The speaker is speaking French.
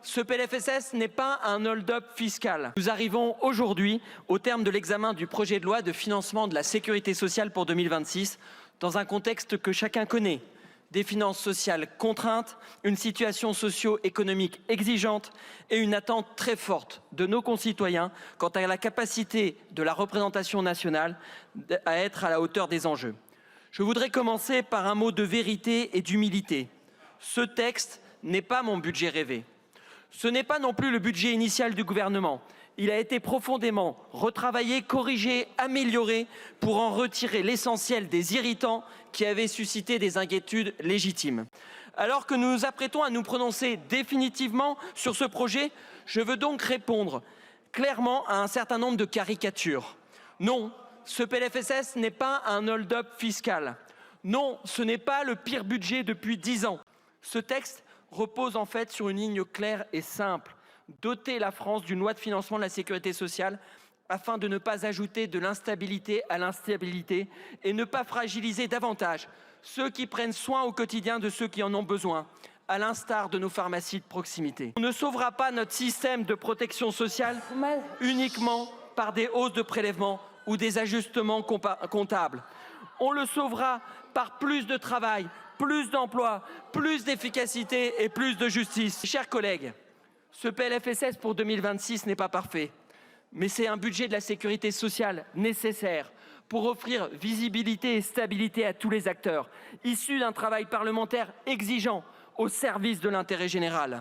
ce PLFSS n'est pas un hold-up fiscal. Nous arrivons aujourd'hui au terme de l'examen du projet de loi de financement de la sécurité sociale pour 2026, dans un contexte que chacun connaît. Des finances sociales contraintes, une situation socio-économique exigeante et une attente très forte de nos concitoyens quant à la capacité de la représentation nationale à être à la hauteur des enjeux. Je voudrais commencer par un mot de vérité et d'humilité. Ce texte n'est pas mon budget rêvé. Ce n'est pas non plus le budget initial du gouvernement. Il a été profondément retravaillé, corrigé, amélioré pour en retirer l'essentiel des irritants qui avaient suscité des inquiétudes légitimes. Alors que nous nous apprêtons à nous prononcer définitivement sur ce projet, je veux donc répondre clairement à un certain nombre de caricatures. Non, ce PLFSS n'est pas un hold-up fiscal. Non, ce n'est pas le pire budget depuis 10 ans. Ce texte repose en fait sur une ligne claire et simple. Doter la France d'une loi de financement de la sécurité sociale afin de ne pas ajouter de l'instabilité à l'instabilité et ne pas fragiliser davantage ceux qui prennent soin au quotidien de ceux qui en ont besoin, à l'instar de nos pharmacies de proximité. On ne sauvera pas notre système de protection sociale uniquement par des hausses de prélèvements ou des ajustements comptables. On le sauvera par plus de travail, plus d'emplois, plus d'efficacité et plus de justice. Chers collègues, ce PLFSS pour 2026 n'est pas parfait, mais c'est un budget de la sécurité sociale nécessaire pour offrir visibilité et stabilité à tous les acteurs, issus d'un travail parlementaire exigeant au service de l'intérêt général.